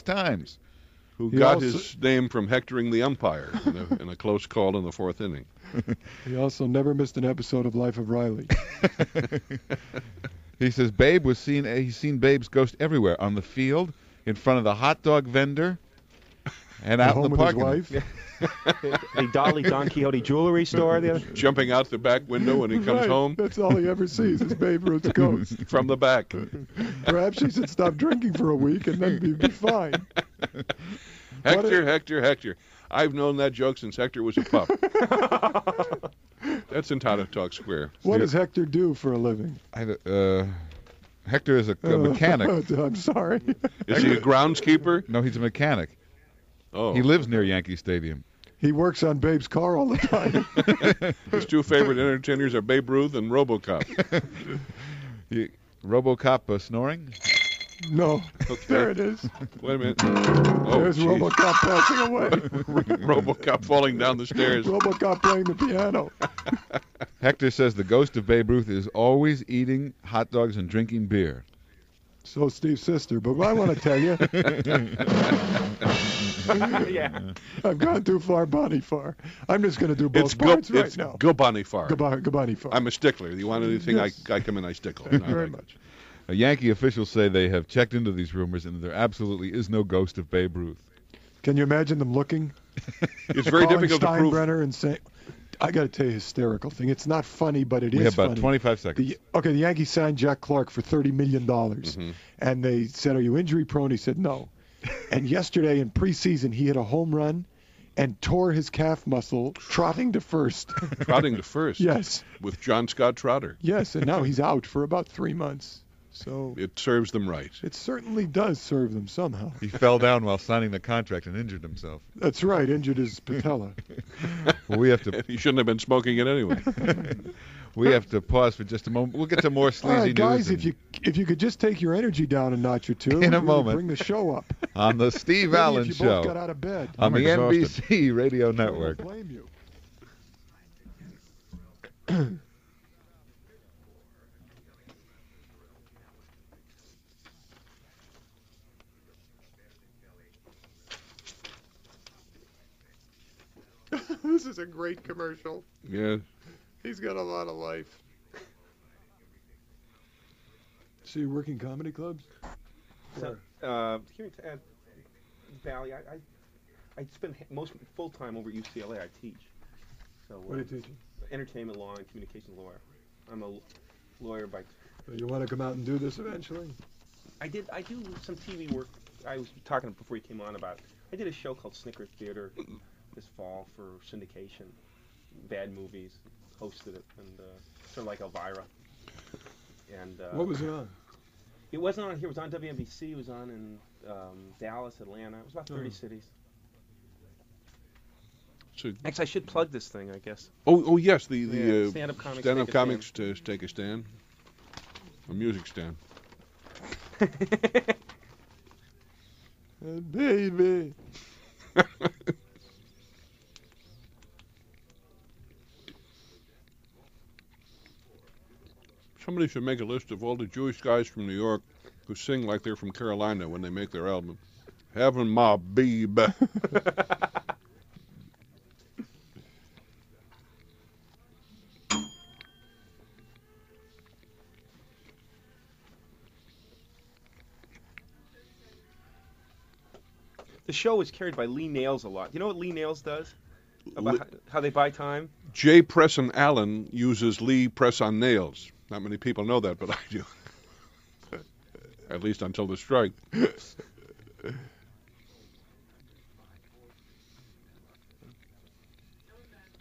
times. Who got his name from hectoring the umpire in a close call in the fourth inning. He also never missed an episode of Life of Riley. He says he's seen Babe's ghost everywhere, on the field, in front of the hot dog vendor, and out in the parking lot. The Dolly Don Quixote jewelry store. Jumping out the back window when he comes home. That's all he ever sees is Babe Ruth's ghost. From the back. Perhaps he should stop drinking for a week and then be fine. Hector. I've known that joke since Hector was a pup. That's in Tata Talk Square. What does Hector do for a living? Hector is a mechanic. I'm sorry. Is he a groundskeeper? No, he's a mechanic. Oh. He lives near Yankee Stadium. He works on Babe's car all the time. His two favorite entertainers are Babe Ruth and RoboCop. RoboCop snoring? No. Okay. There it is. Wait a minute. There's geez. RoboCop passing away. RoboCop falling down the stairs. RoboCop playing the piano. Hector says the ghost of Babe Ruth is always eating hot dogs and drinking beer. So Steve's sister, but what I want to tell you, yeah, I've gone too far, Bonnie far. I'm just going to do both parts right now. Go Bonnie far. Go Bonnie far. I'm a stickler. You want anything, yes. I come in, I stickle. Thank you very much. Yankee officials say they have checked into these rumors and there absolutely is no ghost of Babe Ruth. Can you imagine them looking? It's very difficult to prove. Steinbrenner and saying, I got to tell you a hysterical thing. It's not funny, but it is funny. We have about 25 seconds. The Yankees signed Jack Clark for $30 million. Mm-hmm. And they said, are you injury prone? He said, no. And yesterday in preseason, he hit a home run and tore his calf muscle trotting to first. Trotting to first? Yes. With John Scott Trotter. Yes, and now he's out for about 3 months. So it serves them right. It certainly does serve them somehow. He fell down while signing the contract and injured himself. That's right, injured his patella. Well, we have to. He shouldn't have been smoking it anyway. We have to pause for just a moment. We'll get to more sleazy news. All right, guys, news if you could just take your energy down a notch or two. In a moment. Bring the show up. On the Steve Allen Show. Show. Both got out of bed. On the NBC Radio Network. I don't blame you. This is a great commercial. Yeah. He's got a lot of life. So you work in comedy clubs? So, here at Valley, I spend most full time over at UCLA. I teach. So what are you teaching? Entertainment law and communications lawyer. I'm a lawyer by. So you want to come out and do this eventually? I do some TV work. I was talking before you came on about. I did a show called Snicker Theater this fall for syndication, bad movies, hosted it, and sort of like Elvira. And what was it on? It wasn't on here. It was on WNBC. It was on in Dallas, Atlanta. It was about 30 cities. So actually, I should plug this thing, I guess. Oh yes, the stand-up comics to take a stand, a music stand. Baby. Somebody should make a list of all the Jewish guys from New York who sing like they're from Carolina when they make their album. Having my baby. The show is carried by Lee Nails a lot. You know what Lee Nails does? About how they buy time? J. Presson Allen uses Lee Press on Nails. Not many people know that, but I do. At least until the strike.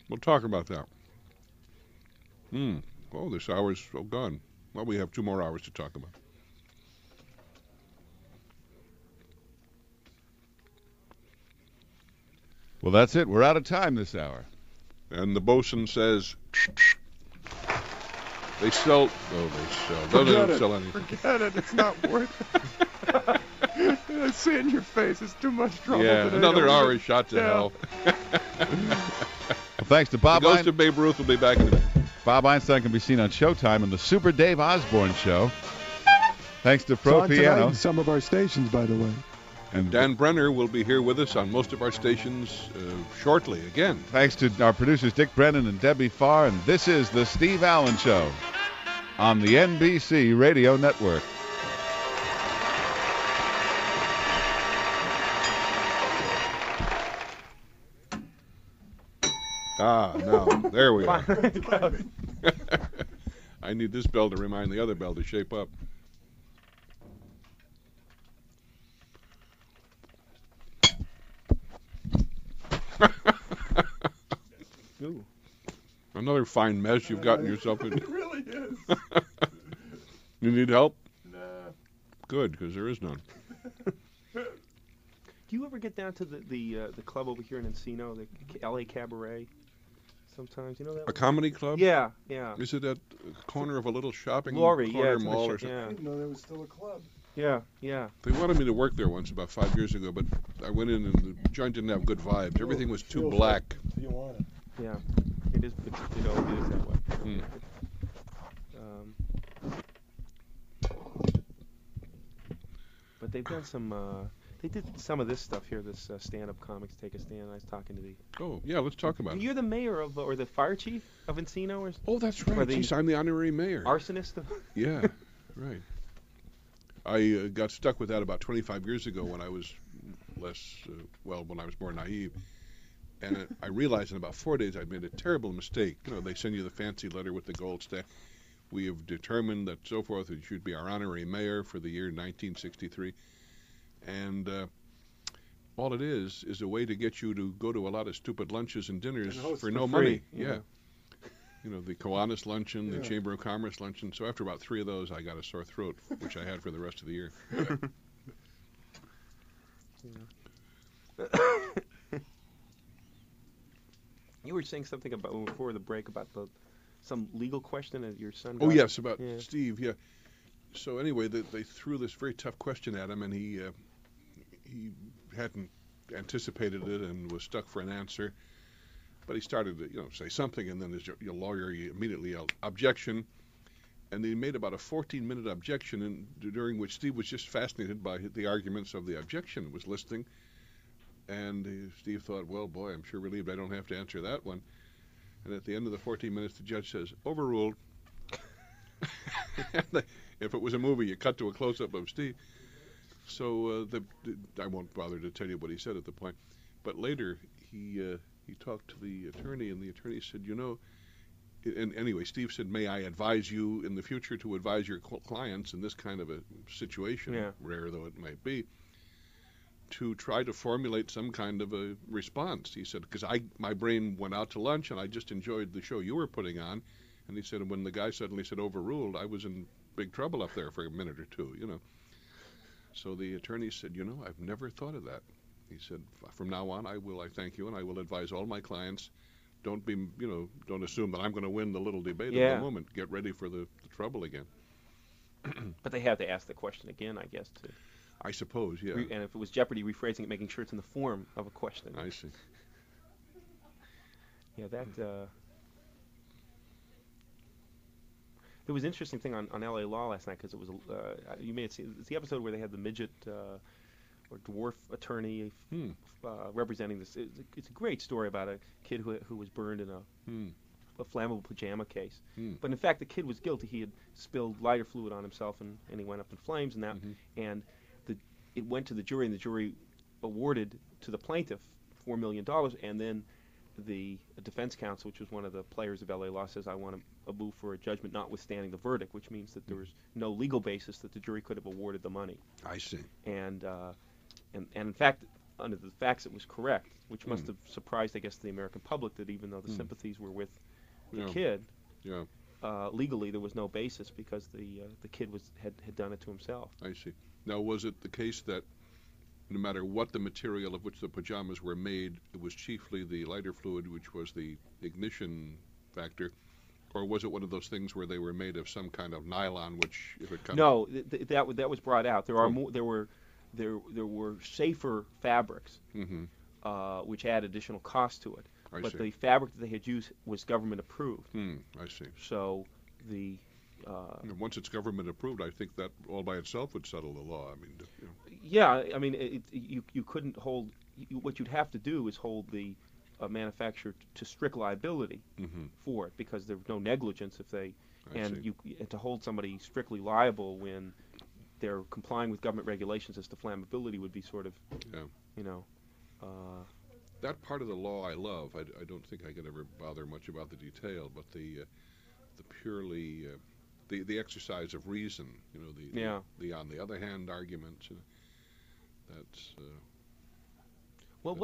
We'll talk about that. Oh, this hour's gone. Well, we have 2 more hours to talk about. Well, that's it. We're out of time this hour. And the bosun says, they sell. Oh, they sell. They don't sell anything. Forget it. It's not worth it. I see it in your face. It's too much trouble. Yeah, today. another hour is shot to hell. Well, thanks to Bob. The Ghost of Babe Ruth will be back in a minute. Bob Einstein can be seen on Showtime on the Super Dave Osborne Show. Thanks to It's Pro on tonight Piano. in some of our stations, by the way. And Dan Brenner will be here with us on most of our stations shortly again. Thanks to our producers Dick Brennan and Debbie Farr, and this is The Steve Allen Show on the NBC Radio Network. Now, there we are. I need this bell to remind the other bell to shape up. Ooh. Another fine mess you've gotten yourself into. It really is. You need help? Nah. Good, because there is none. Do you ever get down to the club over here in Encino, the L.A. Cabaret? Sometimes, you know that A one? comedy club? Yeah, yeah. Is it at the corner of a little shopping Laurie, corner it's in the mall sh- or something? I yeah, didn't know there was still a club. yeah, yeah. They wanted me to work there once about 5 years ago, but I went in and the joint didn't have good vibes. Everything was too Feels black. like Tijuana. Yeah, it is. It is that way. Hmm. But they've done some. They did some of this stuff here. This stand-up comics take a stand. I was talking to the. Oh, yeah, let's talk about it. You're the mayor of, or the fire chief of Encino, or Oh, that's or right. the Geez, I'm the honorary mayor. arsonist of. Yeah, right. I got stuck with that about 25 years ago when I was when I was more naive. And I realized in about 4 days I'd made a terrible mistake. You know, they send you the fancy letter with the gold stamp. We have determined that so forth, that you should be our honorary mayor for the year 1963. And all it is a way to get you to go to a lot of stupid lunches and dinners And host for for no free, money. yeah. You know, the Kiwanis luncheon, the Yeah. Chamber of Commerce luncheon. So after about 3 of those, I got a sore throat, which I had for the rest of the year. You were saying something about before the break about some legal question that your son. Oh, got. yes, about Yeah. Steve, yeah. So anyway, they threw this very tough question at him, and he hadn't anticipated it and was stuck for an answer. But he started to, say something, and then his lawyer immediately yelled, "Objection!" And he made about a 14-minute objection, and during which Steve was just fascinated by the arguments of the objection, was listening. And Steve thought, well, boy, I'm sure relieved I don't have to answer that one. And at the end of the 14 minutes, the judge says, "Overruled." If it was a movie, you cut to a close-up of Steve. So I won't bother to tell you what he said at the point. But later, he talked to the attorney, and the attorney said, and anyway, Steve said, "May I advise you in the future to advise your clients in this kind of a situation, Yeah. rare though it might be, to try to formulate some kind of a response." He said, "Because my brain went out to lunch, and I just enjoyed the show you were putting on." And he said, when the guy suddenly said overruled, I was in big trouble up there for a minute or two, So the attorney said, "I've never thought of that." He said, "From now on, I thank you, and I will advise all my clients, don't assume that I'm going to win the little debate Yeah. at the moment. Get ready for the trouble again." But they have to ask the question again, I guess. I suppose, yeah. And if it was Jeopardy, rephrasing it, making sure it's in the form of a question. I see. Yeah, that. There was an interesting thing on LA Law last night because it was you may have seen it's the episode where they had the midget or dwarf attorney representing this. It's a great story about a kid who was burned in a flammable pajama case. But in fact, the kid was guilty. He had spilled lighter fluid on himself and he went up in flames and that. And it went to the jury, and the jury awarded to the plaintiff $4 million, and then the defense counsel, which was one of the players of LA Law, says, "I want a move for a judgment notwithstanding the verdict," which means that there was no legal basis that the jury could have awarded the money. I see. And in fact, under the facts, it was correct, which must have surprised, I guess, the American public that even though the sympathies were with the kid, legally there was no basis because the kid had done it to himself. I see. Now, was it the case that no matter what the material of which the pajamas were made, it was chiefly the lighter fluid which was the ignition factor, or was it one of those things where they were made of some kind of nylon, which if it comes No, that was brought out. There were safer fabrics which add additional cost to it. I But see. the fabric that they had used was government approved. I see. So Once it's government approved, I think that all by itself would settle the law. I mean, Yeah, I mean, you couldn't hold. What you'd have to do is hold the manufacturer to strict liability for it, because there's no negligence if they. And to hold somebody strictly liable when they're complying with government regulations as to flammability would be sort of, that part of the law I love. I don't think I could ever bother much about the detail, but the purely the exercise of reason, the on the other hand arguments. That's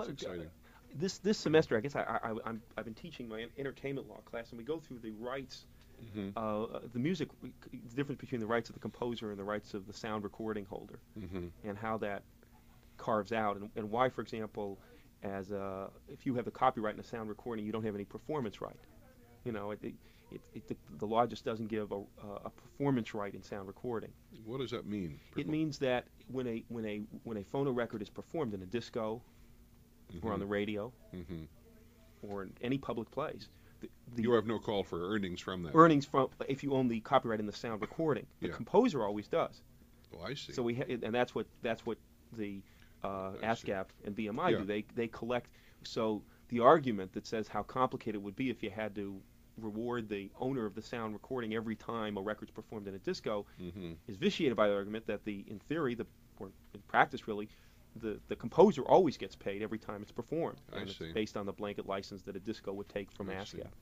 exciting. This semester, I guess I've been teaching my entertainment law class, and we go through the rights, the music, the difference between the rights of the composer and the rights of the sound recording holder, and how that carves out, and why, for example, if you have the copyright in a sound recording, you don't have any performance right. The law just doesn't give a performance right in sound recording. What does that mean? It means that when a phono record is performed in a disco, or on the radio, or in any public place, you have no call for earnings from that. Earnings from, if you own the copyright in the sound recording, the composer always does. Oh, I see. So and that's what the ASCAP and BMI do. They collect. So the argument that says how complicated it would be if you had to reward the owner of the sound recording every time a record's performed in a disco is vitiated by the argument that in theory, or in practice really, the composer always gets paid every time it's performed. And it's based on the blanket license that a disco would take from ASCAP.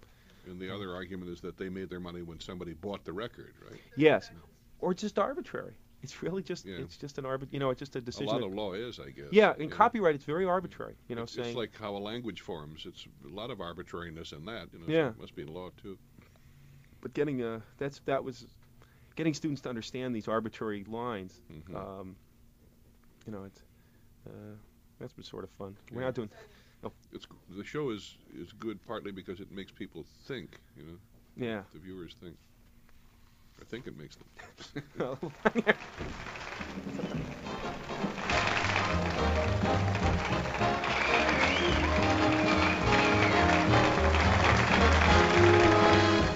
And the other argument is that they made their money when somebody bought the record, right? Yes, or it's just arbitrary. It's really just it's just an it's just a decision. A lot of law is, I guess. Yeah, in copyright it's very arbitrary. It's like how a language forms. It's a lot of arbitrariness in that. So it must be in law too. But getting getting students to understand these arbitrary lines, that's been sort of fun. We're not doing. The show is good partly because it makes people think. Yeah. The viewers think. I think it makes them.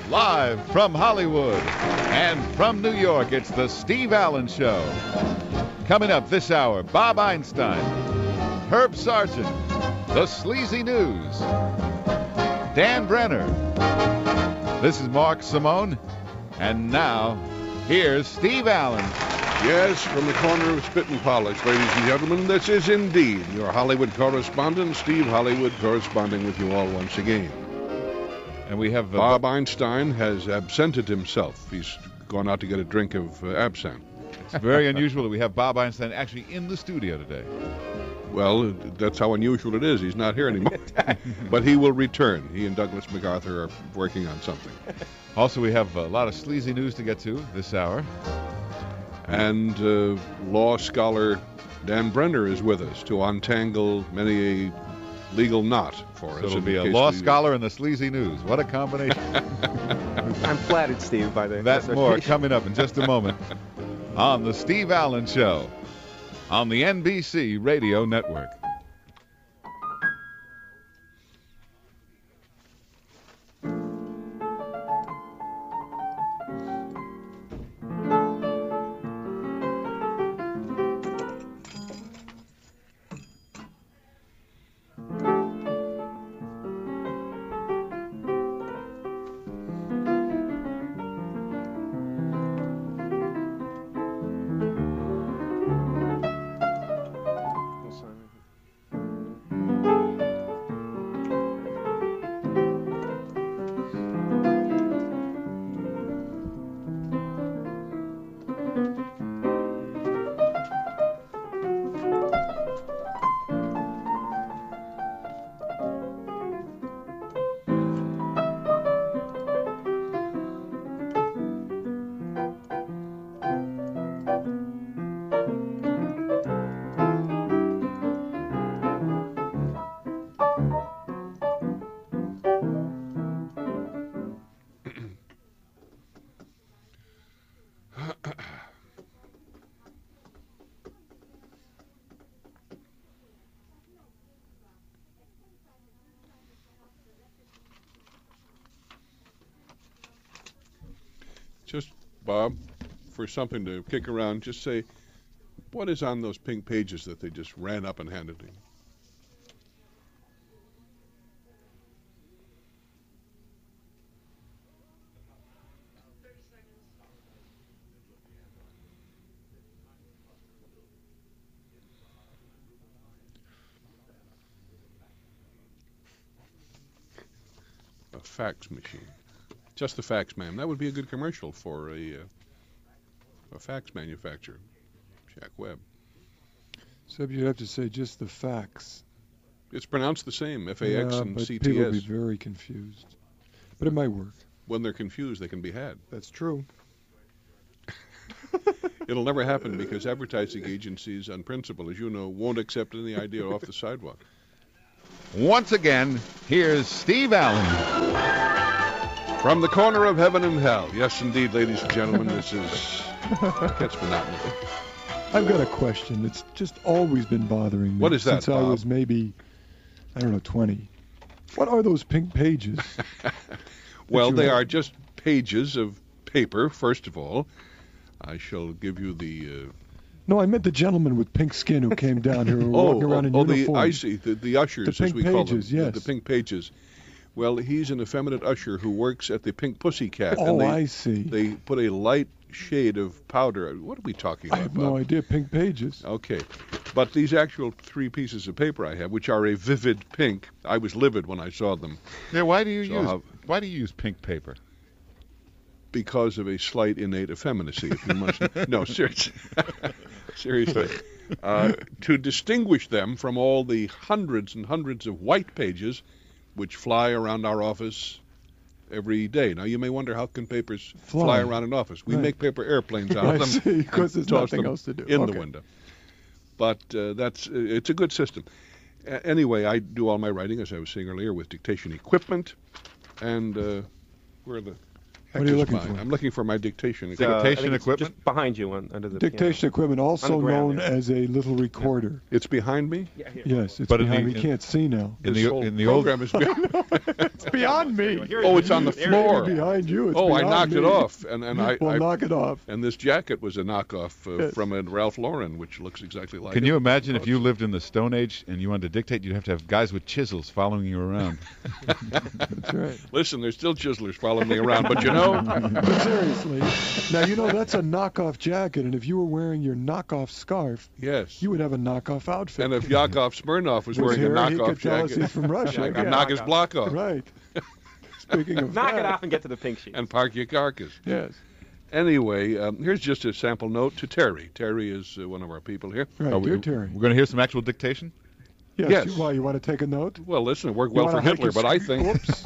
Live from Hollywood and from New York, it's the Steve Allen Show. Coming up this hour, Bob Einstein, Herb Sargent, The Sleazy News, Dan Brenner. This is Mark Simone. And now, here's Steve Allen. Yes, from the corner of Spit and Polish, ladies and gentlemen, this is indeed your Hollywood correspondent, Steve Hollywood, corresponding with you all once again. And we have... Bob Einstein has absented himself. He's gone out to get a drink of absinthe. It's very unusual that we have Bob Einstein actually in the studio today. Well, that's how unusual it is. He's not here anymore. But he will return. He and Douglas MacArthur are working on something. Also, we have a lot of sleazy news to get to this hour. And law scholar Dan Brenner is with us to untangle many a legal knot for us. So it'll be a law scholar and the sleazy news. What a combination. I'm flattered, Steve, by the... That's more coming up in just a moment on the Steve Allen Show on the NBC Radio Network. Bob, for something to kick around, just say, what is on those pink pages that they just ran up and handed to you? A fax machine. Just the fax, ma'am. That would be a good commercial for a fax manufacturer. Jack Webb. Except you'd have to say just the fax. It's pronounced the same, F-A-X and but C-T-S. people would be very confused. But it might work. When they're confused, they can be had. That's true. It'll never happen because advertising agencies, on principle, as you know, won't accept any idea off the sidewalk. Once again, here's Steve Allen. From the corner of heaven and hell. Yes, indeed, ladies and gentlemen, this is... Gets monotonous. I've got a question that's just always been bothering me. What is that, Since I Bob? was maybe, 20. What are those pink pages? Well, you they have? are just pages of paper, first of all. I shall give you the... No, I meant the gentleman with pink skin who came down here walking around in uniform. I see. The ushers, The as pink we call them. pages, yes. The pink pages. Well, he's an effeminate usher who works at the Pink Pussycat. Oh, and I see. They put a light shade of powder. What are we talking I about, have Bob? no idea. Pink pages. Okay. But these actual 3 pieces of paper I have, which are a vivid pink, I was livid when I saw them. Yeah, why do you So use pink paper? Because of a slight innate effeminacy, if you must. No, seriously. Seriously. To distinguish them from all the hundreds and hundreds of white pages which fly around our office every day. Now, you may wonder, how can papers fly around an office? We Right. make paper airplanes out I of them. see, because and there's toss nothing them else to do. in Okay. the window. But it's a good system. Anyway, I do all my writing, as I was saying earlier, with dictation equipment. And where the heck What are you is looking mine? for? I'm looking for my dictation Dictation equipment. I think it's equipment? just behind you under the Dictation equipment, also On the ground known there. as a little recorder. It's behind me? piano. Yeah, here. Yes, it's But in behind the- me. You can't see now. In This the whole in the old program is behind. It's beyond me. Here it Oh, is. it's on the There it floor. is. Behind you. It's Oh, I beyond knocked me. it off, and I Well, knock it off. and this jacket was a knockoff Yes. from a Ralph Lauren, which looks exactly like Can it. you imagine if you lived in the Stone Age and you wanted to dictate? You'd have to have guys with chisels following you around. That's right. Listen, there's still chiselers following me around, but you know, But seriously, now that's a knockoff jacket, and if you were wearing your knockoff scarf, yes. you would have a knockoff outfit. And if Yakov Smirnoff was Was wearing a here, he knockoff could tell us jacket, he's from Russia. I could Yeah. knock his block off Right. Speaking of Knock that, it off and get to the pink sheet. and park your carcass. Yes. Anyway, here's just a sample note to Terry. Terry is one of our people here. Right, dear Terry. We're going to hear some actual dictation? Yes. You want to take a note? Well, listen, it worked You well for wanna hike Hitler, your but I sc- think Whoops.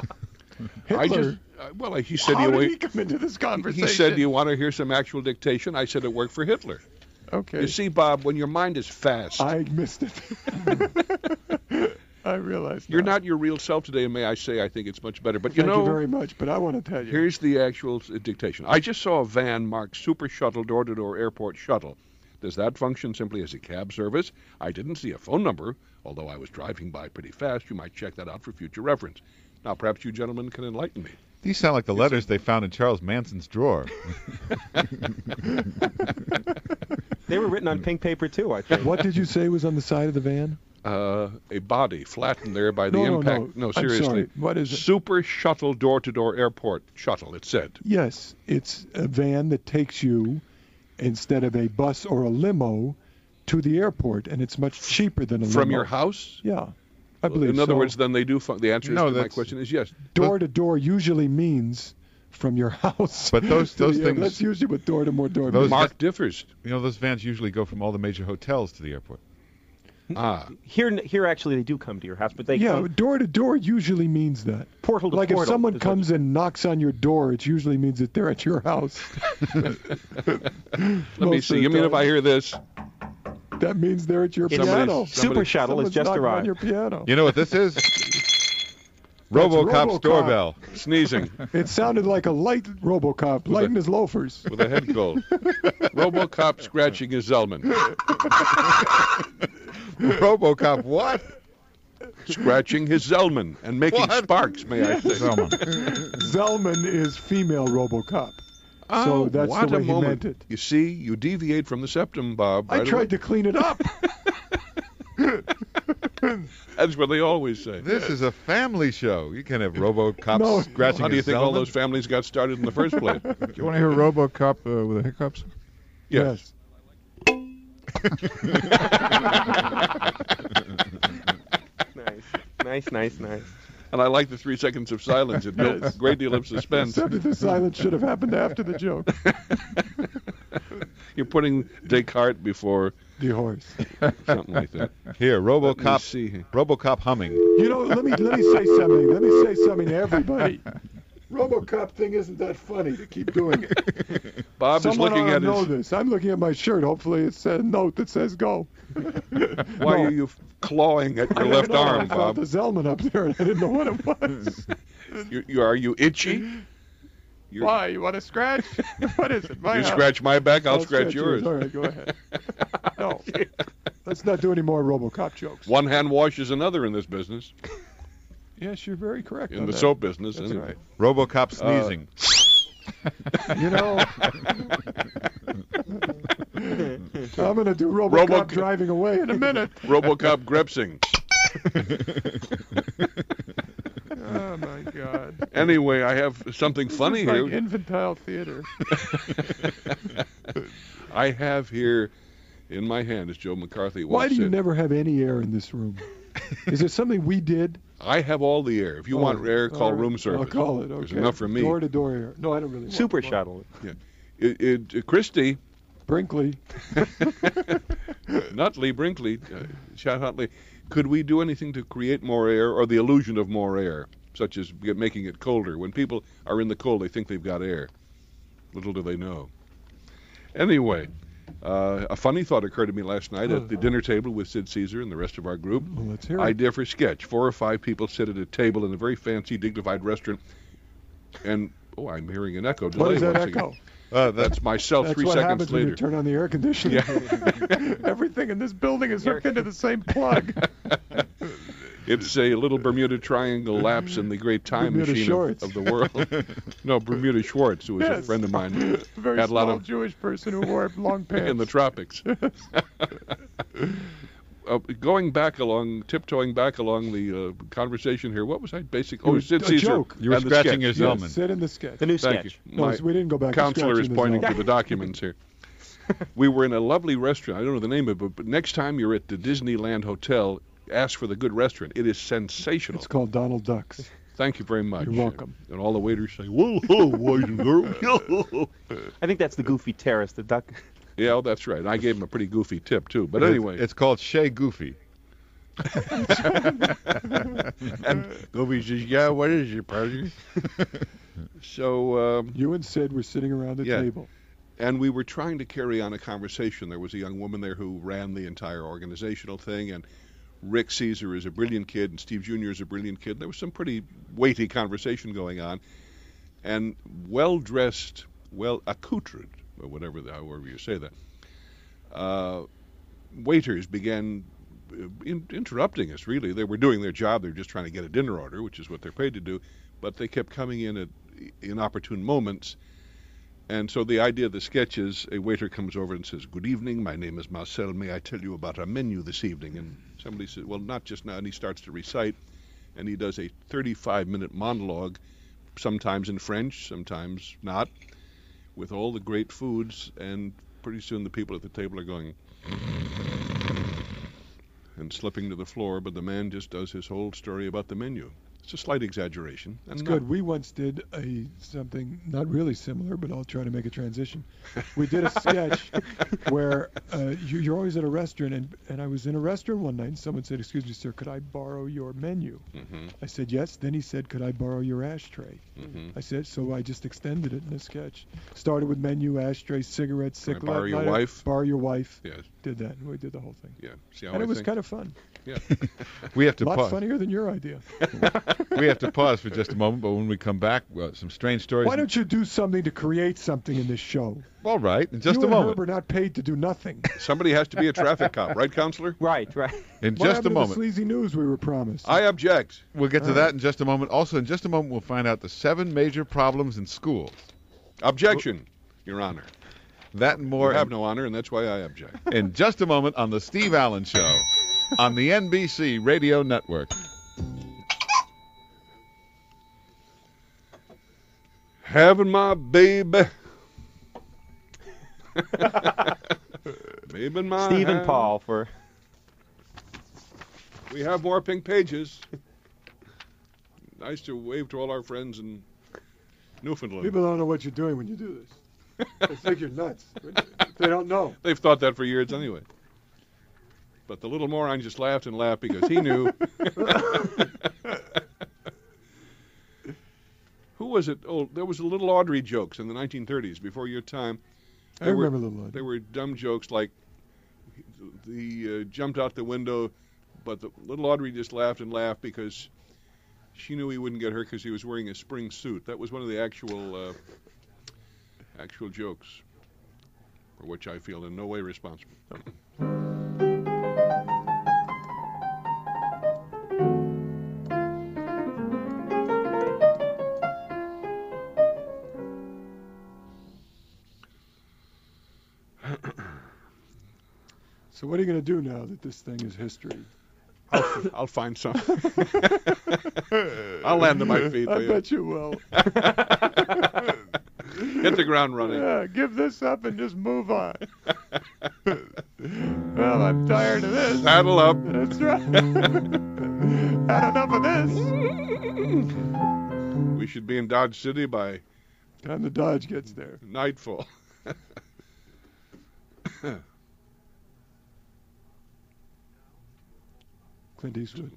I Hitler. just he said How you did he come into this conversation? he said, "Do you want to hear some actual dictation?" I said it worked for Hitler. Okay. You see, Bob, when your mind is fast, I missed it. I realized. you're now. not your real self today, and may I say, I think it's much better. But Thank you know, you very much, but I want to tell you. here's the actual dictation. I just saw a van marked Super Shuttle Door-to-Door Airport Shuttle. Does that function simply as a cab service? I didn't see a phone number, although I was driving by pretty fast. You might check that out for future reference. Now, perhaps you gentlemen can enlighten me. These sound like the letters they found in Charles Manson's drawer. They were written on pink paper too, I think. What did you say was on the side of the van? A body flattened there by the No, impact. no. I'm Seriously. sorry. What is it? Super Shuttle Door-to-Door Airport Shuttle, it said. Yes, it's a van that takes you instead of a bus or a limo to the airport, and it's much cheaper than a limo. From your house? Yeah, I believe In other so. words, then they do. The answer No, to my that's- question is yes. Door to door usually means from your house. But those to the air- things- That's usually what door to more door Those- means. Mark differs. You know, those vans usually go from all the major hotels to the airport. Ah, Here actually they do come to your house, but they Yeah, come door to door usually means that. portal to Like portal. if someone is what- comes and knocks on your door, it usually means that they're at your house. let me Most see. of You the mean if time. I hear this? That means they're at your It's piano. Super Shuttle has Someone's just knocking on arrived. your piano. You know what this is? RoboCop's RoboCop. doorbell. Sneezing It sounded like a light RoboCop, lighting his loafers. with a head cold. RoboCop scratching his Zellman. RoboCop what? Scratching his Zellman and making What? sparks, may I say. Someone. Zellman is female RoboCop. So that's what the way a he moment. meant it. You see, you deviate from the septum, Bob. I tried to clean it up. That's what they always say. This is a family show. You can have RoboCop No. scratching How do you his think all Zelman. those families got started in the first place? Do you want to hear RoboCop with the hiccups? Yes. Nice. And I like the 3 seconds of silence. It built a great deal of suspense. Except that the silence should have happened after the joke. You're putting Descartes before The horse. something like that. Here, Let me RoboCop. see. RoboCop humming. You know, let me say something. Let me say something to everybody. RoboCop thing isn't that funny to keep doing it. Bob Someone is looking ought at to know his... this. I'm looking at my shirt. Hopefully it's a note that says go. Why No. are you clawing at I your don't left know. I arm, felt Bob? the Zelman up there and I didn't know what it was. Are you itchy? You're- Why? You want to scratch? What is it? My You house. scratch my back, I'll scratch yours. All right, go ahead. No. Let's not do any more RoboCop jokes. One hand washes another in this business, Yes, you're very correct. in on the that. soap business. That's anyway. right. RoboCop sneezing. You know, I'm going to do RoboCop driving away in a minute. RoboCop grepsing. Oh, my God. Anyway, I have something funny This is here. like infantile theater. I have here in my hand, as Joe McCarthy once Why do you said, never have any air in this room? Is there something we did? I have all the air. If you want air, call all right. room service. I'll call it. Okay. There's enough for me. Door-to-door air. No, I don't really want Super it. shuttle. Christie, Brinkley. Nutley, Brinkley, Huntley, could we do anything to create more air or the illusion of more air, such as making it colder? When people are in the cold, they think they've got air. Little do they know. Anyway, a funny thought occurred to me last night at the dinner table with Sid Caesar and the rest of our group. Well, let's hear it. Idea for sketch. 4 or 5 people sit at a table in a very fancy, dignified restaurant, and, I'm hearing an echo delay What is that once echo? again. That's myself That's 3 what seconds happens when you later. turn on the air conditioning. Everything in this building is hooked into the same plug. It's a little Bermuda Triangle lapse in the great time Bermuda machine Shorts. of the world. No, Bermuda Schwartz, who was a Yes. friend of mine A very had a lot small of Jewish person who wore long pants. in the tropics. Tiptoeing back along the conversation here. What was I basically? Oh, Sid a Caesar. joke. You were and the scratching sketch. your Yes, Zelman. sit in the sketch. The new Thank sketch. you. No, My so we didn't go back to counselor is scratching the pointing Zelman. to the documents here. We were in a lovely restaurant. I don't know the name of it, but next time you're at the Disneyland Hotel, ask for the good restaurant. It is sensational. It's called Donald Ducks. Thank you very much. You're welcome. And all the waiters say, "Whoa, boys and girls." I think that's the Goofy Terrace, the duck. Yeah, that's right. And I gave him a pretty goofy tip too. But anyway, It's called Shea Goofy. and Goofy says, "Yeah, what is your party?" So, You and Sid were sitting around the Yeah. table. and we were trying to carry on a conversation. There was a young woman there who ran the entire organizational thing, and Rick Caesar is a brilliant kid, and Steve Jr. is a brilliant kid. There was some pretty weighty conversation going on, and well-dressed, well-accoutred, or however you say that, waiters began interrupting us, really. They were doing their job. They were just trying to get a dinner order, which is what they're paid to do, but they kept coming in at inopportune moments. And so the idea of the sketch is a waiter comes over and says, "Good evening, my name is Marcel. May I tell you about our menu this evening?" And somebody says, "Well, not just now." And he starts to recite, and he does a 35-minute monologue, sometimes in French, sometimes not, with all the great foods. And pretty soon the people at the table are going and slipping to the floor, but the man just does his whole story about the menu. It's a slight exaggeration. That's And good. We once did something not really similar, but I'll try to make a transition. We did a sketch where you're always at a restaurant, and I was in a restaurant one night, and someone said, "Excuse me, sir, could I borrow your menu?" Mhm. I said, "Yes." Then he said, "Could I borrow your ashtray?" Mhm. I said, so I just extended it in the sketch. Started with menu, ashtray, cigarettes, Can I cigarette borrow your lighter, wife? Borrow your wife. Yes. Did that, and we did the whole thing. Yeah. See how And I it was think? kind of fun. Yeah. We have A to lot pause. funnier than your idea. We have to pause for just a moment, but when we come back, some strange stories. Why don't you do something to create something in this show? All right, in just you a and moment. Herb are not paid to do nothing. Somebody has to be a traffic cop, right, Counselor? Right. In What just a happened to moment. the sleazy news we were promised? I object. We'll get to that in just a moment. Also, in just a moment, we'll find out the 7 major problems in school. Objection. Your Honor. That and more You have no honor, and that's why I object. in just a moment on the Steve Allen Show on the NBC Radio Network. Having my baby. Baby in my Steve and hand. Paul for. We have more pink pages. Nice to wave to all our friends in Newfoundland. People don't know what you're doing when you do this. They think you're nuts. They don't know. They've thought that for years anyway. But the little moron just laughed and laughed because he knew. Who was it? Oh, there was a Little Audrey jokes in the 1930s, before your time. I remember Little Audrey. They were dumb jokes like he jumped out the window, but the Little Audrey just laughed and laughed because she knew he wouldn't get hurt because he was wearing a spring suit. That was one of the actual jokes, for which I feel in no way responsible. So what are you going to do now that this thing is history? I'll find something. I'll land on my feet. I bet you will. Hit the ground running. Yeah, give this up and just move on. Well, I'm tired of this. Saddle up. That's right. Had enough of this. We should be in Dodge City by Time the Dodge gets there. nightfall. Clint Eastwood.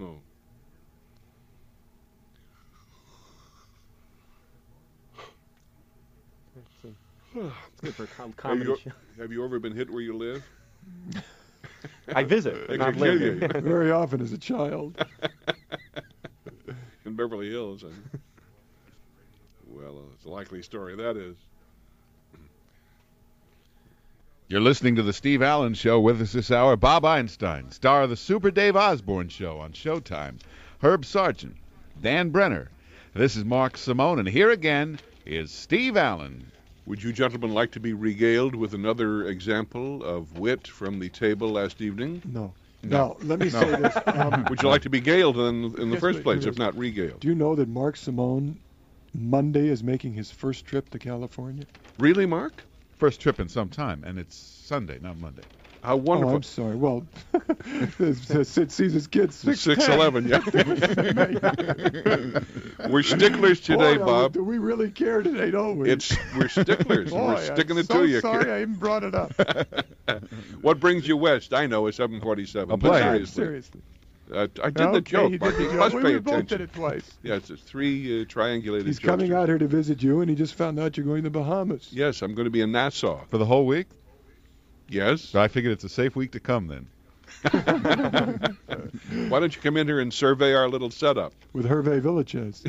Oh. It's good for a comedy show. Have you ever been hit where you live? I visit, They but not could kill live. you. Very often as a child. In Beverly Hills. Well, it's a likely story, that is. You're listening to the Steve Allen Show. With us this hour, Bob Einstein, star of the Super Dave Osborne Show on Showtime, Herb Sargent, Dan Brenner. This is Mark Simone, and here again is Steve Allen. Would you gentlemen like to be regaled with another example of wit from the table last evening? No. Now, let me say this. Would you like to be galed in the Yes, first please. place, if not regaled? Do you know that Mark Simone Monday is making his first trip to California? Really, Mark? First trip in some time, and it's Sunday, not Monday. How Oh, wonderful. I'm sorry. Well, Sid sees his kids 6'11", yeah. We're sticklers today, Bob. Do we really care today, don't we? We're sticklers. Boy, We're sticking I'm it so to you. sorry I even brought it up. What brings you west? I know it's 747. A But plane. Seriously. I did Okay, the joke, he did Mark. the You joke. must We pay both did attention. it twice. Yes, it's three triangulated He's jokes. coming out here to visit you, and he just found out you're going to the Bahamas. Yes, I'm going to be in Nassau. For the whole week? Yes. So I figured it's a safe week to come then. Why don't you come in here and survey our little setup? With Hervé Villachez.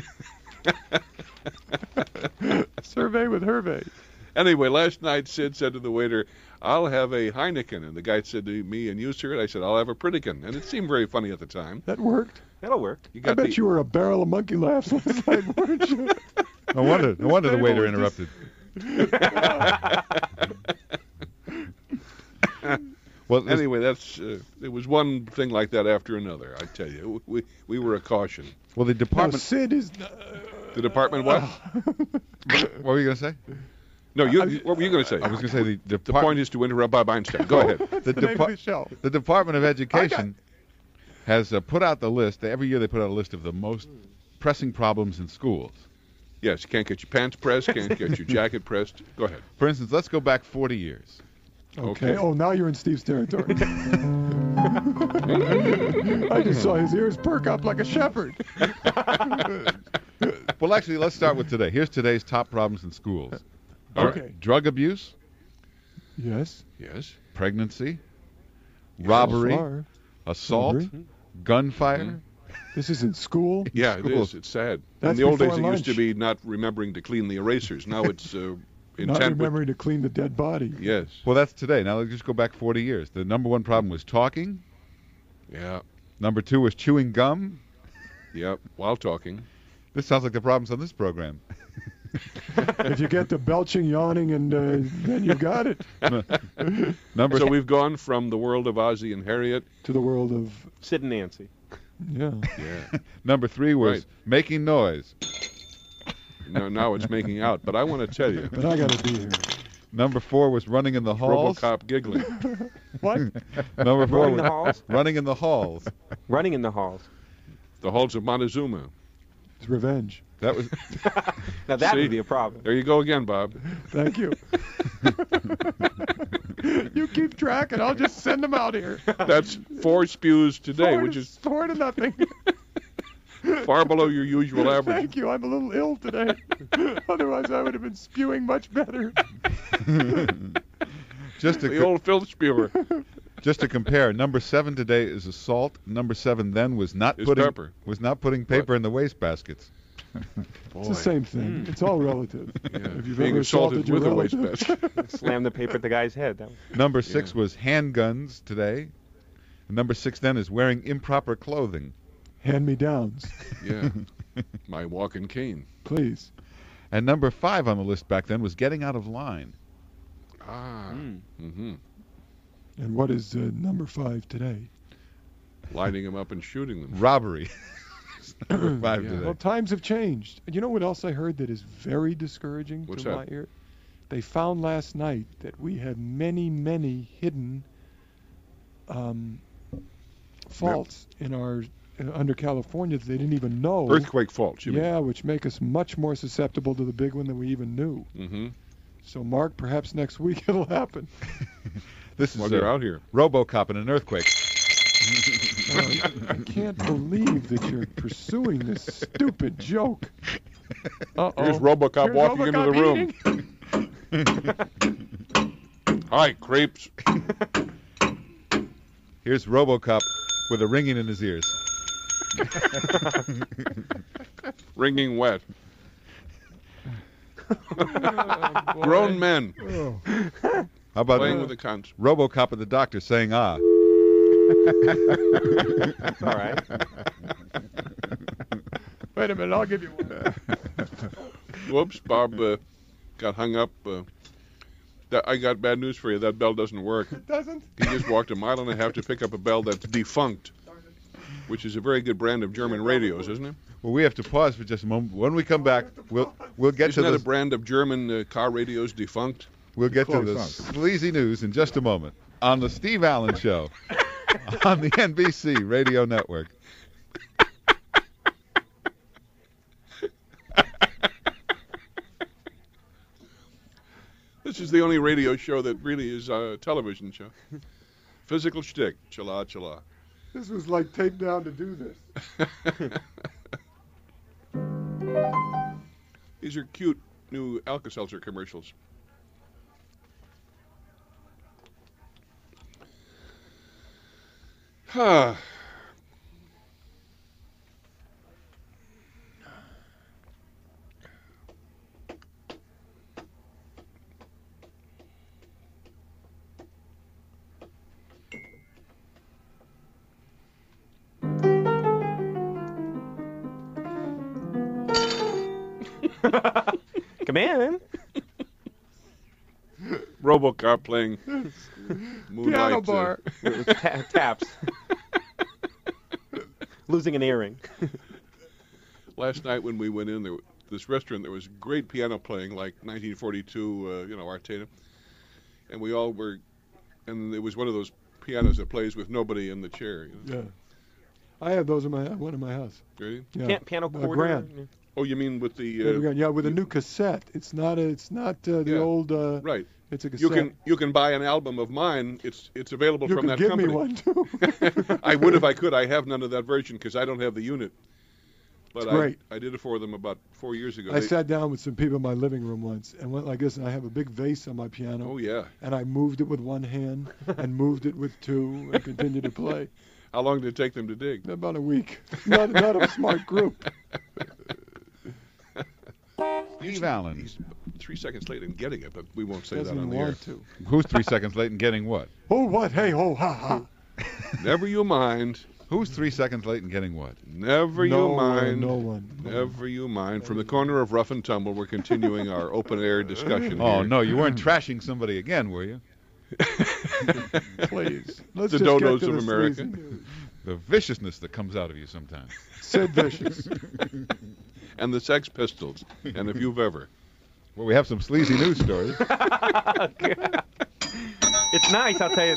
Survey with Hervé. Anyway, last night Sid said to the waiter, "I'll have a Heineken," and the guy said to me, "And you, sir?" I said, "I'll have a Pritikin," and it seemed very funny at the time. That worked. That'll work. You I got bet you were a barrel of monkey laughs last night, weren't you? No wonder the waiter interrupted. Well, Anyway, that's it was one thing like that after another. I tell you, we were a caution. well, the No, department. Sid is... The department what? What were you going to say? No, what were you going to say? I was going to say the The department. point is to interrupt Bob Einstein. Go ahead. The, the name of the show. the Department of Education has put out the list. Every year they put out a list of the most pressing problems in schools. Yes, you can't get your pants pressed, can't get your jacket pressed. Go ahead. For instance, let's go back 40 years. Okay. Oh, now you're in Steve's territory. I just saw his ears perk up like a shepherd. Well, actually, let's start with today. Here's today's top problems in schools. Okay. Drug abuse, Yes. Yes. pregnancy, robbery, Far. assault, Robbery. gunfire. This is in school. Yeah, it Cool. is. It's sad. That's in the old days, before it used to lunch. be not remembering to clean the erasers. Now it's Not intent. with- remembering to clean the dead body. Yes. Well, that's today. Now let's just go back 40 years. The number one problem was talking. Yeah. Number two was chewing gum. Yep. While talking. This sounds like the problems on this program. If you get the belching, yawning, and then you got it. Number So we've gone from the world of Ozzie and Harriet. To the world of, Sid and Nancy. yeah. Yeah. Number 3 was Right. making noise. No, now it's making out. But I want to tell you, But I got to be here. Number 4 was running in the halls. RoboCop giggling. What? Number 4 Running was the halls? running in the halls. Running in the halls. The halls of Montezuma. It's revenge. That was Now that See? would be a problem. There you go again, Bob. Thank you. You keep track, and I'll just send them out here. That's 4 spews today, which is 4-0. far below your usual average. Thank you. I'm a little ill today. Otherwise, I would have been spewing much better. just The to old filth spewer just to compare. Number 7 today is assault. Number 7 then was not is putting pepper. paper in the waste baskets. It's the same thing. It's all relative. Yeah. If you've Being ever assaulted your with a waste relative. basket. Slam the paper at the guy's head. That was... Number 6 Yeah. was handguns today. And number 6 then is wearing improper clothing. Hand-me-downs, Yeah. My walking cane. please. And number 5 on the list back then was getting out of line. Ah. Mm. Mm-hmm. And what is number 5 today? Lining them up and shooting them. Robbery. Number 5 Yeah. today. Well, times have changed. You know what else I heard that is very discouraging What's to that? my ear? They found last night that we have many, many hidden faults in our under California that they didn't even know. Earthquake faults, you mean? Yeah, which make us much more susceptible to the big one than we even knew. Mm-hmm. So, Mark, perhaps next week it'll happen. This is While you're out here. RoboCop in an earthquake. I can't believe that you're pursuing this stupid joke. Uh-oh. Here's RoboCop Here's walking into the room. eating. Hi, creeps. Here's RoboCop with a ringing in his ears. Wringing wet. Oh, boy. Grown men How about playing with the cunts. RoboCop and the doctor saying ah? All right. Wait a minute, I'll give you one. Whoops, Bob got hung up. I got bad news for you. That bell doesn't work. It doesn't? He just walked 1.5 miles to pick up a bell that's defunct, which is a very good brand of German radios, isn't it? Well, we have to pause for just a moment. When we come back, we'll get Isn't to that the a brand of German car radios defunct? we'll get to Close the enough. sleazy news in just a moment on the Steve Allen Show on the NBC Radio Network. This is the only radio show that really is a television show. Physical shtick, chala chala. This was like taped down to do this. These are cute new Alka-Seltzer commercials. Ah. Come in. RoboCop playing Moonlight. Piano bar. With taps. Losing an earring. Last night when we went in, this restaurant, there was great piano playing, like 1942, Arteta. And we all were, and it was one of those pianos that plays with nobody in the chair. You know? Yeah. I have those in one in my house. Really? Yeah. Piano A quarter. grand. Oh, you mean with the Yeah, with a new cassette. It's not the Yeah. old. right? It's a cassette. You can buy an album of mine. It's available You from can that give company. me one too. I would if I could. I have none of that version because I don't have the unit. But It's great. I did it for them about 4 years ago. I sat down with some people in my living room once and went like this, and I have a big vase on my piano. Oh yeah. And I moved it with one hand and moved it with two and continued to play. How long did it take them to dig? About a week. Not a smart group. Steve Allen. He's 3 seconds late in getting it, but we won't say Doesn't that on even the air. want to. Who's 3 seconds late in getting what? Oh, what? Hey, ho, ha, ha. Never you mind. Who's 3 seconds late and getting what? Never you No mind. no one. Never you mind. From the corner of Rough and Tumble, we're continuing our open-air discussion Oh, here. no, you weren't trashing somebody again, were you? Please. Let's The just dodos get to of the America. sleazy news. The viciousness that comes out of you sometimes. Sid Vicious. And the Sex Pistols. And if you've ever. Well, we have some sleazy news stories. It's nice, I'll tell you.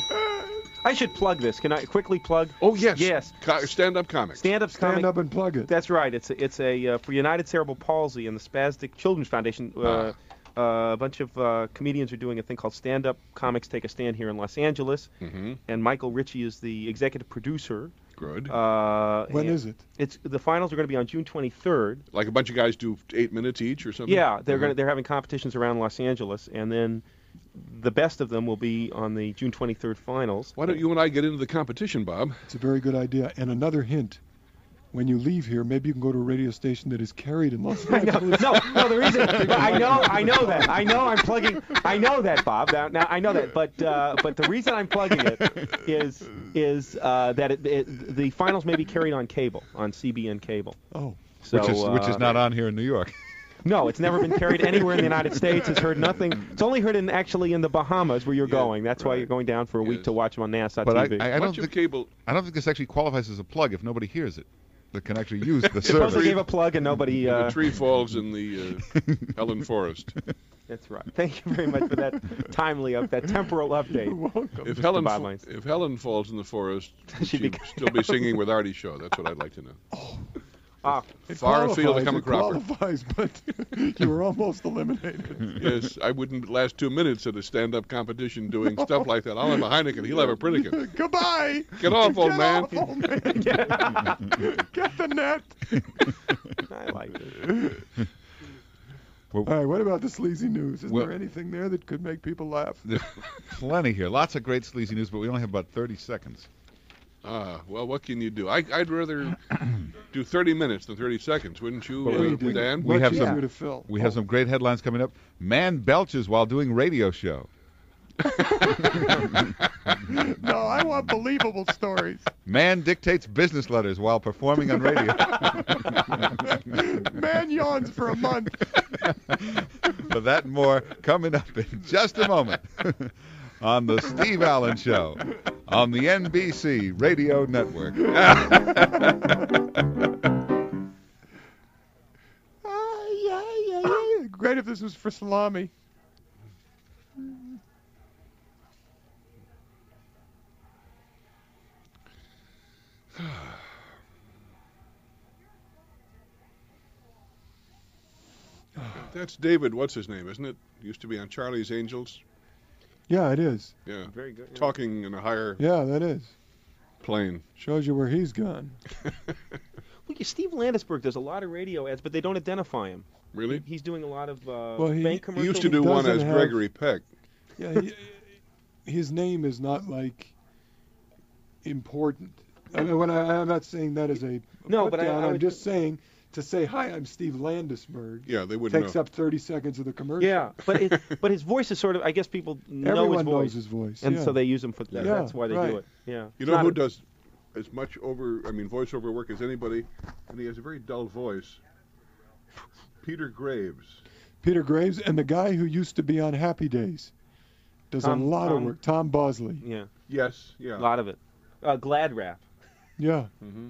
I should plug this. Can I quickly plug? Oh, yes. Yes. Stand-up comics. Stand-up Stand comic. up and plug it. That's right. It's a for United Cerebral Palsy and the Spastic Children's Foundation. A bunch of comedians are doing a thing called Stand Up Comics Take a Stand here in Los Angeles, and Michael Ritchie is the executive producer. Good. When is it? It's the finals are going to be on June 23rd. Like a bunch of guys do 8 minutes each or something? Yeah, they're having competitions around Los Angeles, and then the best of them will be on the June 23rd finals. Why don't you and I get into the competition, Bob? It's a very good idea. And another hint. When you leave here, maybe you can go to a radio station that is carried in Los Angeles. No, the reason I know that. I know I'm plugging. I know that, Bob. Now I know that, but the reason I'm plugging it is that the finals may be carried on cable, on CBN cable. Oh. So, which is not on here in New York. No, it's never been carried anywhere in the United States. It's heard nothing. It's only heard actually in the Bahamas where you're going. That's why you're going down for a week to watch them on NASA But TV. I don't think cable. I don't think this actually qualifies as a plug if nobody hears it. That can actually use the Suppose they service. gave a plug and nobody. The tree falls in the Helen Forest. That's right. Thank you very much for that that temporal update. You're welcome. If Mr. Bob Einstein. If Helen falls in the forest, She'd she'd be- still be singing with Artie Shaw. That's what I'd like to know. It Far afield to qualifies, come a it cropper. qualifies, but you were almost eliminated. Yes, I wouldn't last 2 minutes at a stand-up competition doing stuff like that. I'll have a Heineken. He'll have a Pritikin. Goodbye. Get off, old man. Off, old man. Get the net. I like it. All right, what about the sleazy news? Is Well- there anything there that could make people laugh? There's plenty here. Lots of great sleazy news, but we only have about 30 seconds. Well, what can you do? I'd rather do 30 minutes than 30 seconds, wouldn't you, But Dan? we have Much some- easier to fill. We have some great headlines coming up. Man belches while doing radio show. No, I want believable stories. Man dictates business letters while performing on radio. Man yawns for a month. For that and more coming up in just a moment on the Steve Allen Show on the NBC Radio Network. Yeah. Great if this was for salami. That's David, what's his name, isn't it? Used to be on Charlie's Angels. Yeah, it is. Yeah. Very good. Yeah. Talking in a higher Yeah, that is. plane. Shows you where he's gone. Well, Steve Landisberg does a lot of radio ads, but they don't identify him. Really? He's doing a lot of he- bank He commercials. used to do one doesn't as have- Gregory Peck. Yeah, his name is not like important. I mean, I'm not saying that as a No, put but down. I I'm would- just saying to say hi. I'm Steve Landisberg. Yeah, they wouldn't Takes know. up 30 seconds of the commercial. Yeah, but his voice is sort of. I guess people know Everyone his voice, knows his voice. and yeah. so they use him for that. Yeah, That's why they right. do it. Yeah. You It's know not who a- does as much voiceover work as anybody, and he has a very dull voice? Peter Graves. Peter Graves and the guy who used to be on Happy Days does a lot of work. Tom Bosley. Yeah, Yes, yeah. a lot of it. Glad rap. Yeah. Mm-hmm.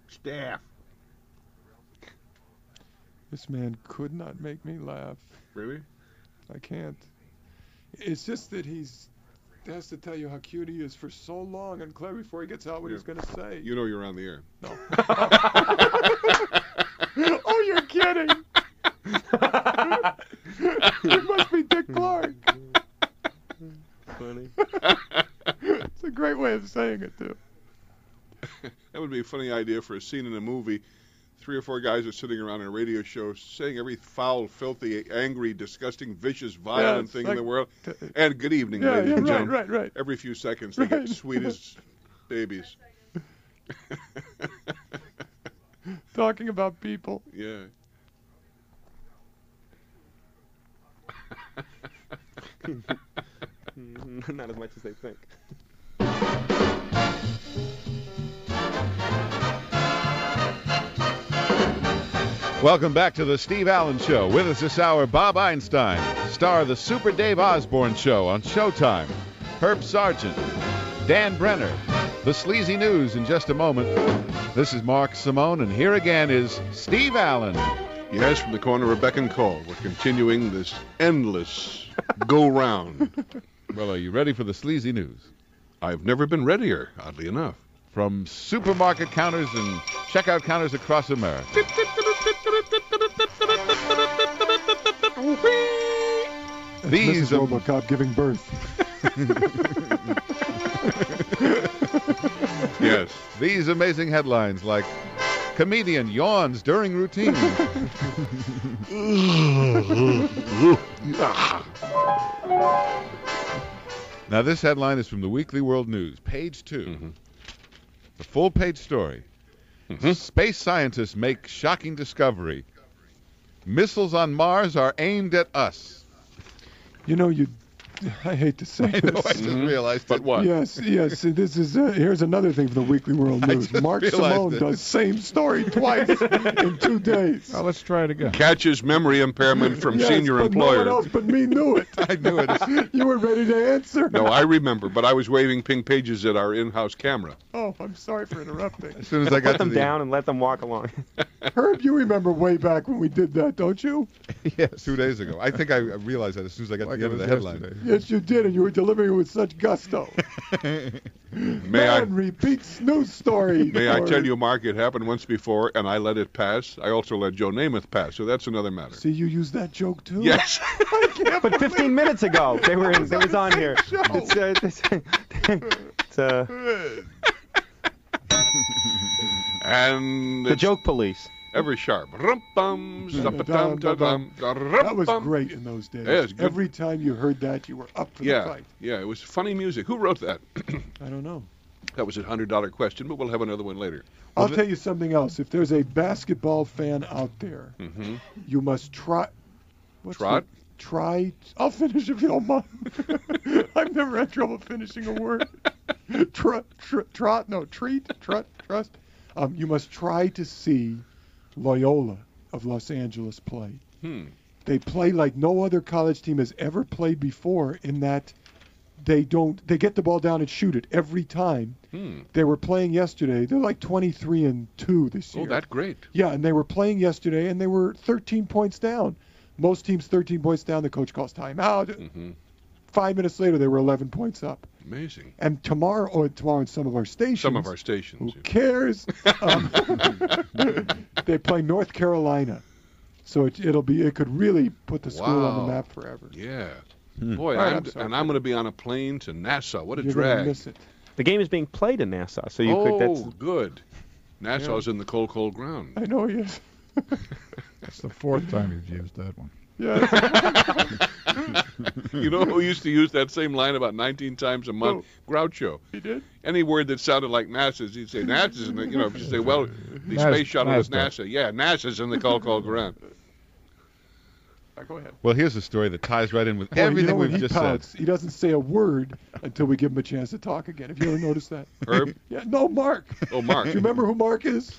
Staff. This man could not make me laugh. Really? I can't. It's just that he has to tell you how cute he is for so long and clever before he gets out what he's going to say. You know you're on the air. No. Oh, you're kidding. It must be Dick Clark. Funny. It's a great way of saying it, too. That would be a funny idea for a scene in a movie. 3 or 4 guys are sitting around in a radio show saying every foul, filthy, angry, disgusting, vicious, violent it's thing like- in the world. And good evening, Yeah, ladies yeah, and right, gentlemen. right. Every few seconds they Right. get sweet as babies. Talking about people. Yeah. Not as much as they think. Welcome back to the Steve Allen Show. With us this hour, Bob Einstein, star of the Super Dave Osborne Show on Showtime. Herb Sargent, Dan Brenner, the Sleazy News in just a moment. This is Mark Simone, and here again is Steve Allen. Yes, from the corner of Beck and Cole, we're continuing this endless go-round. Well, are you ready for the Sleazy News? I've never been readier, oddly enough. From supermarket counters and checkout counters across America. These Mrs. RoboCop giving birth. Yes. These amazing headlines like comedian yawns during routine. Now this headline is from the Weekly World News, page 2. Mm-hmm. The full-page story. Mm-hmm. Space scientists make shocking discovery. Missiles on Mars are aimed at us. You know, I hate to say I know, this. I just realized But it. what? Yes. This is here's another thing from the Weekly World I News. just Mark realized Simone it. does same story twice in 2 days. Well, let's try it again. Catches memory impairment from Yes, senior but employer. No one else but me knew it. I knew it. You were ready to answer. No, I remember, but I was waving pink pages at our in-house camera. Oh, I'm sorry for interrupting. As soon as I got Put to them the down and let them walk along. Herb, you remember way back when we did that, don't you? Yes, 2 days ago. I think I realized that as soon as I got to the end of the headline. Yes, you did, and you were delivering it with such gusto. Man repeats news story. May I tell you, Mark, it happened once before, and I let it pass. I also let Joe Namath pass, so that's another matter. See, you used that joke too. Yes. I can't But 15 believe minutes ago, they was on here. Show. It's And the it's joke police. ever sharp. Rum-bum, Dum-dum-dum-dum. That was rum-bum. great in those days. Yeah, it's good. Every time you heard that, you were up for the Yeah, fight. yeah, it was funny music. Who wrote that? I don't know. That was a $100 question, but we'll have another one later. I'll tell you something else. If there's a basketball fan out there, Mm-hmm. you must try. Trot? Try. I'll finish if you don't mind. I've never had trouble finishing a word. Trot. No, treat. Trust. You must try to see Loyola of Los Angeles play. They play like no other college team has ever played before in that they get the ball down and shoot it every time. They were playing yesterday. They're like 23-2 this year. Oh, that's great. Yeah, and they were playing yesterday, and they were 13 points down. Most teams 13 points down. The coach calls timeout. Mm-hmm. 5 minutes later, they were 11 points up. Amazing. And tomorrow in some of our stations. Some of our stations. Who cares? They play North Carolina, so it could really put the school on the map forever. Yeah. Boy, Right, I'm going to be on a plane to Nassau. What a You're gonna drag. miss it. The game is being played in Nassau, so you could. That's Good. Nassau's in the cold, cold ground. I know he is. That's the 4th time you've used that one. Yeah. You know who used to use that same line about 19 times a month? Groucho. He did? Any word that sounded like NASA's, he'd say NASA's, if you say, well, the Nas- space shuttle is NASDAQ. NASA. Yeah, NASA's in the cold, cold ground. Go ahead. Well, here's a story that ties right in with Boy, everything you know when we've he just pouts, said. he doesn't say a word until we give him a chance to talk again. Have you ever noticed that? Herb? Yeah, no, Mark. Oh, Mark. Do you remember who Mark is?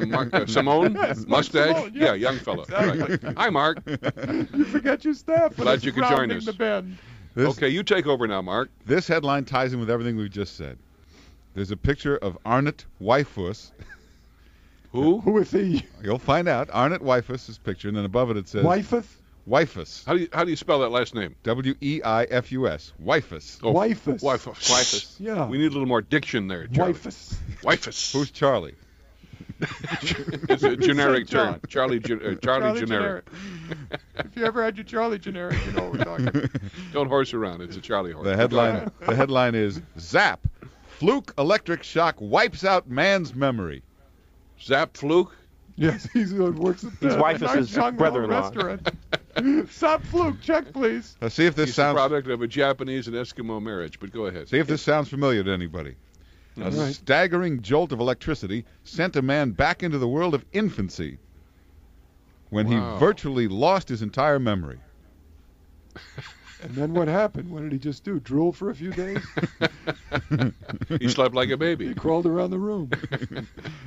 Mark Simone? Yes, Mark Mustache? Simone, Yeah, yes. young fellow. Exactly. Right. Hi, Mark. You forget your staff. when Glad it's you could join rounding us. The bend. Okay, you take over now, Mark. This headline ties in with everything we've just said. There's a picture of Arnott Weifus. Who? Who is he? You'll find out. Arnott Weifus' picture, and then above it says Weifus? Weifus. How do you spell that last name? Weifus. Weifus. Oh, Weifus. Weifus. Yeah. We need a little more diction there, Charlie. Weifus. Weifus. Who's Charlie? It's a generic John. term. Charlie generic. If you ever had your Charlie generic, you know what we're talking about. Don't horse around. It's a Charlie horse. The headline is Zap. Fluke electric shock wipes out man's memory. Zap Fluke? Yes, he works at His the wife is nice his young brother-in-law. restaurant. Stop Fluke, check please. Now see if this He's the sounds product of a Japanese and Eskimo marriage, but go ahead. see if this sounds familiar to anybody. A Right. staggering jolt of electricity sent a man back into the world of infancy when Wow. he virtually lost his entire memory. And then what happened? What did he just do? Drool for a few days? He slept like a He baby. crawled around the room.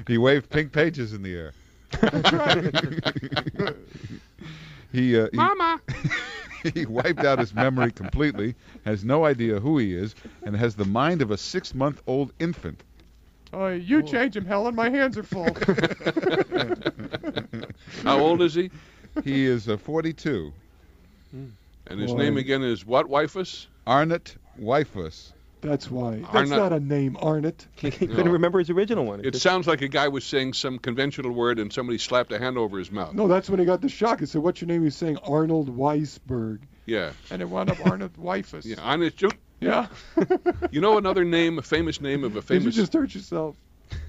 He waved pink pages in the air. That's right. Mama! He wiped out his memory completely, has no idea who he is, and has the mind of a 6-month-old infant. Oh, you change him, Helen. My hands are full. How old is he? He is 42. And his Boy. name again is what, Wifus? Arnott Wyfus. That's why. That's Arnott. not a name, Arnott. He couldn't remember his original one. It sounds like a guy was saying some conventional word and somebody slapped a hand over his mouth. No, that's when he got the shock. He said, "What's your name?" He's saying Arnold Weisberg. Yeah. And it wound up Arnold Wyfus. Yeah. Honest, Yeah. you know another name, a famous name of a Did famous... you just hurt yourself?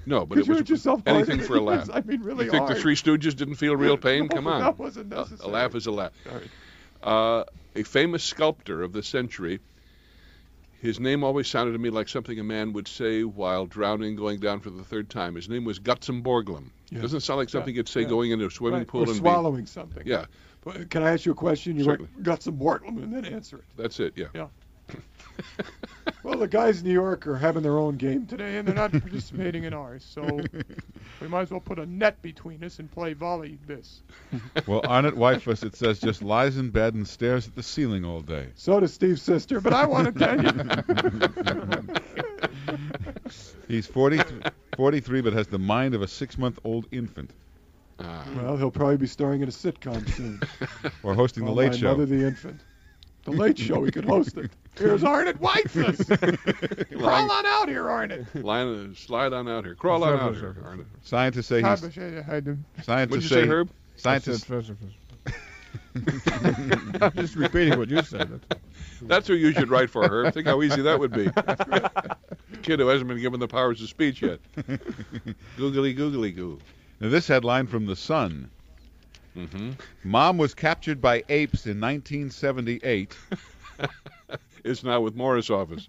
No, but Did it you was hurt yourself? anything Bart? for a laugh. I mean, really You think hard. the Three Stooges didn't feel real pain? No, Come on. that wasn't necessary. A laugh is a laugh. Sorry. A famous sculptor of the century. His name always sounded to me like something a man would say while drowning, going down for the third time. His name was Gutzon Borglum. Yeah. Doesn't it sound like something you'd say Yeah. going into a swimming Right. pool Or and swallowing something. Yeah, But can I ask you a question? You Certainly. got some Bortlum and then answer it. that's it. Yeah. Yeah. Well, the guys in New York are having their own game today, and they're not participating in ours. So we might as well put a net between us and play volley this. Well, Arnott Wyfus, it says, just lies in bed and stares at the ceiling all day. So does Steve's sister, but I want to tell you. He's 43, but has the mind of a 6-month-old infant. Well, he'll probably be starring in a sitcom soon. Or hosting Called The Late My Show. Mother the Infant. The Late Show, he could host it. Here's Arnott Wyfus. Crawl on out here, Arnott. Slide on out here. Crawl on out here, Arnott. Scientists say he's... What Scientists did you say, Herb? Scientists... I'm just repeating what you said. That's who you should write for, Herb. Think how easy that would be. A kid who hasn't been given the powers of speech yet. Googly googly goo. Now, this headline from The Sun. Mom was captured by apes in 1978. It's now with Morris' office.